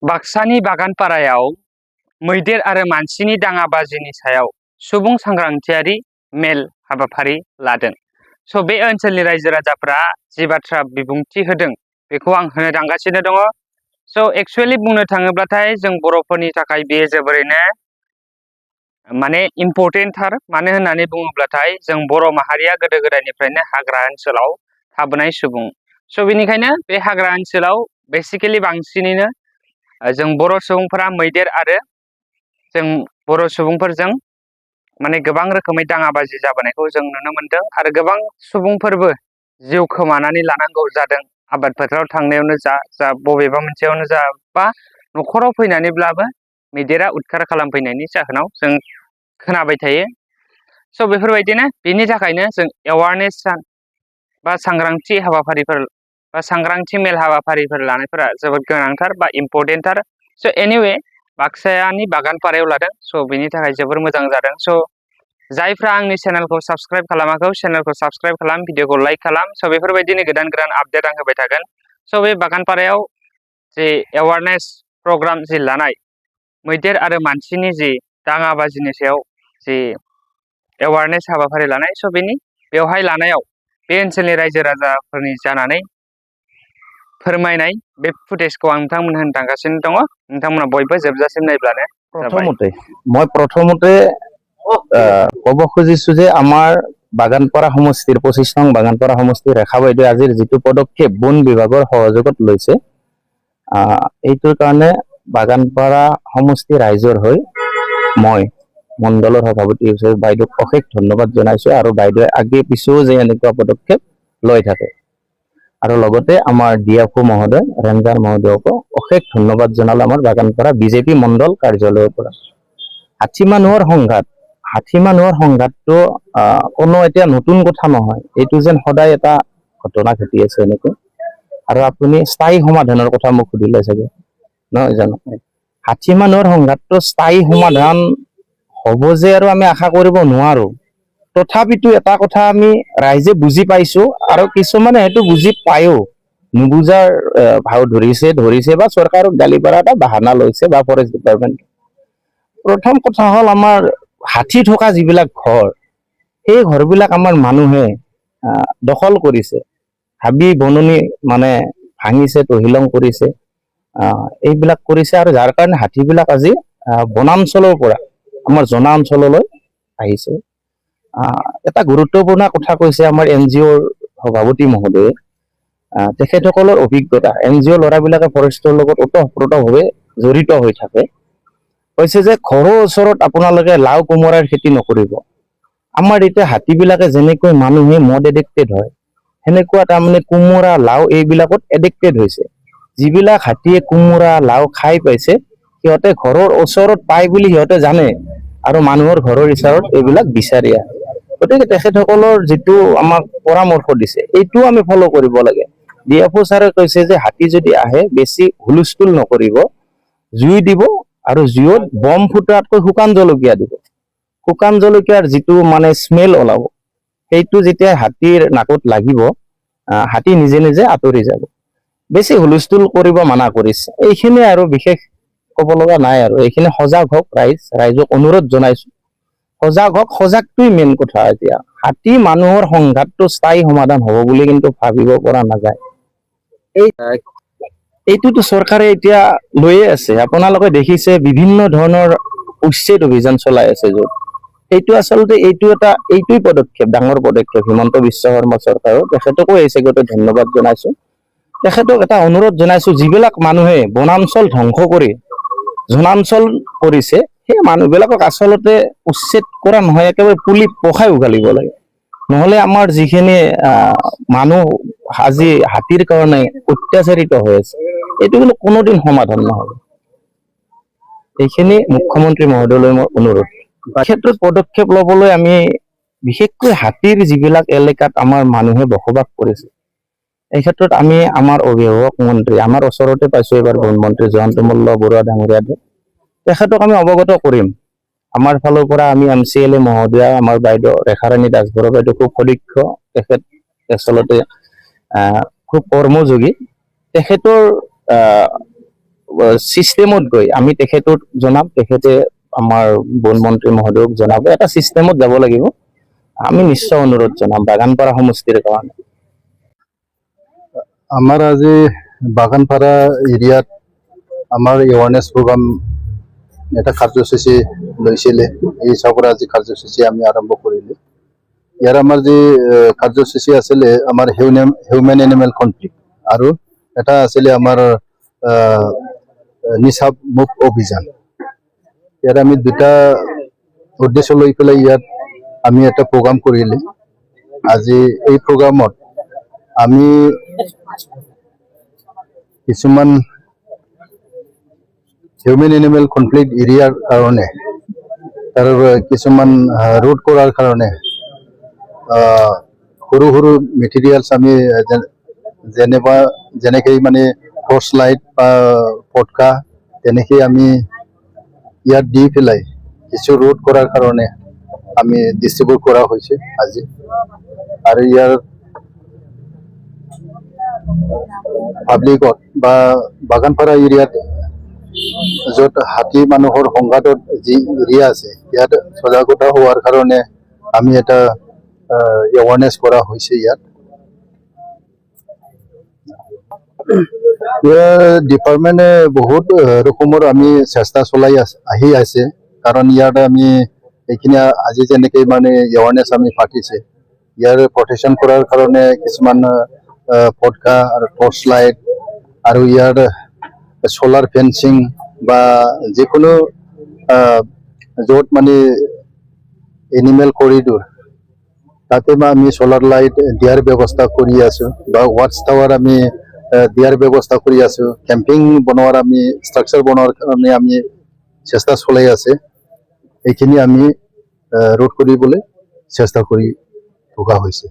बाक्सानि बागानपारायाव मैदेर आरो मानसिनि दाङाबाजिनि सायाव सुबुं सांग्रांथियारि मेल हाबाफारि लादों। स' बे ओनसोलनि रायजो राजाफ्रा जि बाथ्रा बिबुंथि होदों बेखौ आं होनो थांगासिनो दङ। स' एक्चुअलि बुंनो थाङोब्लाथाय जों बर'फोरनि थाखाय बेयो जोबोरैनो माने इम्परटेन्टथार। मानो होननानै बुङोब्लाथाय जों बर' माहारिया गोदो गोदायनिफ्रायनो हाग्रा ओनसोलाव थाबोनाय सुबुं। स' बेनिखायनो बे हाग्रा ओनसोलाव बेसिकेलि बांसिनैनो जों बर' सुबुंफोरा मैदेर आरो जों बर' सुबुंफोरजों माने गोबां रोखोमै दाङाबाजि जाबोनायखौ जों नुनो मोनदों आरो गोबां सुबुंफोरबो जिउ खोमानानै लानांगौ जादों। आबाद फोथाराव थांनायावनो जा बबेबा मोनसेयावनो जा बा न'खराव फैनानैब्लाबो मैदेरा उदखार खालामफैनायनि जाहोनाव जों खोनाबाय थायो। स' बेफोरबायदिनो बेनि थाखायनो जों एवारनेस सान बा सांग्रांथि हाबाफारिफोर बा सांग्रांथि मेल हाबाफारिफोर लानायफोरा जोबोद गोनांथार बा इम्परटेन्टथार। स' एनिवे बाक्सानि बागानपारायाव लादों। स' बेनि थाखाय जोबोर मोजां जादों। स' जायफ्रा आंनि चेनेलखौ साबस्क्राइब खालामाखै चेनेलखौ साबस्क्राइब खालाम, भिडिअखौ लाइक खालाम। स' बेफोरबायदिनो गोदान गोदान आपडेट आं होबाय थागोन। स' बे बागानपारायाव जे एवारनेस प्रग्राम जि लानाय मैदेर आरो मानसिनि जि दाङाबाजिनि सायाव जि एवारनेस हाबाफारि लानाय, स' बेवहाय लानायाव बे ओनसोलनि रायजो राजाफोरनि जानानै फोरमायनाय बे फुटेजखौ आं नोंथांमोन होनो थांगासिनो दङ। नोंथांमोना बयबो जोबजासिम नायब्लानो जाबाय। प्रथमते कब खुजिছো जे আমাৰ বাগানপাৰা সমষ্টিৰ 25 নং বাগানপাৰা সমষ্টিৰ ৰেখা বাইদেৱে আজিৰ যিটো পদক্ষেপ বন বিভাগৰ সহযোগত লৈছে, এইটোৰ কাৰণে বাগানপাৰা সমষ্টি ৰাইজৰ হৈ মই মণ্ডলৰ সভাপতি হিচাপে বাইদেউক অশেষ ধন্যবাদ জনাইছো আৰু বাইদেৱে আগে পিছেও যে এনেকুৱা পদক্ষেপ লৈ থাকে। আৰু লগতে আমাৰ ডিএফও মহোদয় ৰেঞ্জাৰ মহোদয়কো অশেষ ধন্যবাদ জনালো আমাৰ বাগানপাৰা বিজেপি মণ্ডল কাৰ্যালয়ৰ পৰা। হাতী মানুহৰ সংঘাতটো কোনো এতিয়া নতুন কথা নহয়, এইটো যেন সদায় এটা ঘটনা ঘটি আছে এনেকৈ। আৰু আপুনি স্থায়ী সমাধানৰ কথা মোক সুধিলে চাগে, নহয় জানো? হাতী মানুহৰ সংঘাতটো স্থায়ী সমাধান হ'ব যে আৰু আমি আশা কৰিব নোৱাৰো। তথাপিতো এটা কথা আমি ৰাইজে বুজি পাইছো আৰু কিছুমানে সেইটো বুজি পায়ো নুবুজাৰ ভাও ধৰিছে বা চৰকাৰক গালি পাৰা এটা বাহানা লৈছে বা ফৰেষ্ট ডিপাৰ্টমেণ্ট। প্ৰথম কথা হ'ল আমাৰ হাতী থকা যিবিলাক ঘৰ, সেই ঘৰবিলাক আমাৰ মানুহে দখল কৰিছে, হাবি বননি মানে ভাঙিছে, তহিলং কৰিছে, এইবিলাক কৰিছে। আৰু যাৰ কাৰণে হাতীবিলাক আজি বনাঞ্চলৰ পৰা আমাৰ জনা অঞ্চললৈ আহিছে। এটা গুৰুত্বপূৰ্ণ কথা কৈছে আমাৰ NGOৰ সভাপতি মহোদয়ে। তেখেতসকলৰ অভিজ্ঞতা, NGO ল'ৰাবিলাকে ফৰেষ্টৰ লগত ওতঃপ্ৰোতভাৱে জড়িত হৈ থাকে। কৈছে যে ঘৰৰ ওচৰত আপোনালোকে লাও কোমোৰাৰ খেতি নকৰিব। আমাৰ এতিয়া হাতীবিলাকে যেনেকৈ মানুহে মদ এডিক্টেড হয়, সেনেকুৱা তাৰমানে কোমোৰা লাও এইবিলাকত এডিক্টেড হৈছে। যিবিলাক হাতীয়ে কোমোৰা লাও খাই পাইছে সিহঁতে ঘৰৰ ওচৰত পায় বুলি সিহঁতে জানে আৰু মানুহৰ ঘৰৰ ইচাৰত এইবিলাক বিচাৰি আহে। গতিকে তেখেতসকলৰ যিটো আমাক পৰামৰ্শ দিছে এইটোও আমি ফল' কৰিব লাগে। ডিএফও ছাৰে কৈছে যে হাতী যদি আহে বেছি হুলস্থুল নকৰিব, জুই দিব আৰু জুইত বম ফুটোৱাতকৈ শুকান জলকীয়া দিব। শুকান জলকীয়াৰ যিটো মানে স্মেল ওলাব, সেইটো যেতিয়া হাতীৰ নাকত লাগিব হাতী নিজে নিজে আঁতৰি যাব। বেছি হুলস্থুল কৰিব মানা কৰিছে। এইখিনি আৰু বিশেষ ক'ব লগা নাই আৰু। এইখিনি সজাগ হওক ৰাইজক অনুৰোধ জনাইছো, সজাগ হওক। সজাগটোই মেইন কথা। এতিয়া হাতী মানুহৰ সংঘাতটো স্থায়ী সমাধান হ'ব বুলি কিন্তু ভাবিব পৰা নাযায়। এইটোতো চৰকাৰে এতিয়া লৈয়ে আছে। আপোনালোকে দেখিছে বিভিন্ন ধৰণৰ উচ্ছেদ অভিযান চলাই আছে য'ত। এইটো আচলতে এইটোই পদক্ষেপ, ডাঙৰ পদক্ষেপ হিমন্ত বিশ্ব শৰ্মা চৰকাৰৰ। তেখেতকো এই চেগতে ধন্যবাদ জনাইছো। তেখেতক এটা অনুৰোধ জনাইছো, যিবিলাক মানুহে বনাঞ্চল ধ্বংস কৰি জনাঞ্চল কৰিছে সেই মানুহবিলাকক আচলতে উচ্ছেদ কৰা নহয়, একেবাৰে পুলি পখাই উঘালিব লাগে। নহলে আমাৰ যিখিনি মানুহ আজি হাতীৰ কাৰণে অত্যাচাৰিত হৈ আছে, এইটো কিন্তু কোনোদিন সমাধান নহব। এইখিনি মুখ্যমন্ত্ৰী মহোদয়লৈ মোৰ অনুৰোধ। ক্ষেত্ৰত পদক্ষেপ লবলৈ আমি বিশেষকৈ হাতীৰ যিবিলাক এলেকাত আমাৰ মানুহে বসবাস কৰিছে, এই ক্ষেত্ৰত আমি আমাৰ অভিভাৱক মন্ত্ৰী, আমাৰ ওচৰতে পাইছো এইবাৰ বন মন্ত্ৰী জয়ন্ত মল্ল বৰুৱা ডাঙৰীয়াদেৱ, তেখেতক আমি অৱগত কৰিম। আমাৰ ফালৰ পৰা আমি MCLA মহোদয়া, আমাৰ বাইদেউ ৰেখাৰাণী দাসবৰুৱা বাইদেউ খুব সদক্ষ, তেখেত আচলতে খুব কৰ্মযোগী। তেখেতৰ চিষ্টেমত গৈ আমি তেখেতক জনাম, তেখেতে আমাৰ বন মন্ত্ৰী মহোদয়ক জনাব, এটা চিষ্টেমত যাব লাগিব। আমি নিশ্চয় অনুৰোধ জনাম বাগানপাৰা সমষ্টিৰ কাৰণে। আমাৰ আজি বাগানপাৰা এৰিয়াত আমাৰ এৱাৰনেছ প্ৰগ্ৰাম এটা কাৰ্যসূচী লৈছিলে। এই হিচাপত আজি কাৰ্যসূচী আমি আৰম্ভ কৰিলোঁ। ইয়াৰ আমাৰ যি কাৰ্যসূচী আছিলে আমাৰ হিউমেন এনিমেল কনফ্লিক্ট, আৰু এটা আছিলে আমাৰ নিচা মুক্ত অভিযান। ইয়াত আমি দুটা উদ্দেশ্য লৈ পেলাই ইয়াত আমি এটা প্ৰগ্ৰাম কৰিলোঁ। আজি এই প্ৰগ্ৰামত আমি কিছুমান হিউমেন এনিমেল কনফ্লিক্ট এৰিয়াৰ কাৰণে তাৰ কিছুমান ৰোধ কৰাৰ কাৰণে সৰু সৰু মেটেৰিয়েলছ আমি যেনেকৈ মানে টৰ্চ লাইট বা পটকা তেনেকৈ আমি ইয়াত দি পেলাই কিছু ৰোধ কৰাৰ কাৰণে আমি ডিষ্ট্ৰিবিউট কৰা হৈছে আজি। আৰু ইয়াৰ পাব্লিকত বা বাগানপাৰা এৰিয়াত য'ত হাতী মানুহৰ সংঘাতত যি এৰিয়া আছে ইয়াত সজাগতা হোৱাৰ কাৰণে আমি এটা এৱাৰনেছ কৰা হৈছে। ইয়াত ডিপাৰ্টমেণ্টে বহুত ৰকমৰ আমি চেষ্টা চলাই আহি আছে, কাৰণ ইয়াত আমি এইখিনি আজি যেনেকৈ মানে এৱাৰনেছ আমি পাতিছে, ইয়াৰ প্ৰটেকশ্যন কৰাৰ কাৰণে কিছুমান পটকা আৰু টৰ্চ লাইট আৰু ইয়াৰ সোলাৰ ফেন্সিং বা যিকোনো য'ত মানে এনিমেল কৰিডৰ তাতে আমি সোলাৰ লাইট দিয়াৰ ব্যৱস্থা কৰি আছোঁ, বা ৱাটছ টাৱাৰ আমি দিয়াৰ ব্যৱস্থা কৰি আছোঁ। কেম্পিং বনোৱাৰ আমি ষ্ট্ৰাকচাৰ বনোৱাৰ কাৰণে আমি চেষ্টা চলাই আছে। এইখিনি আমি ৰোধ কৰিবলৈ চেষ্টা কৰি থকা হৈছে।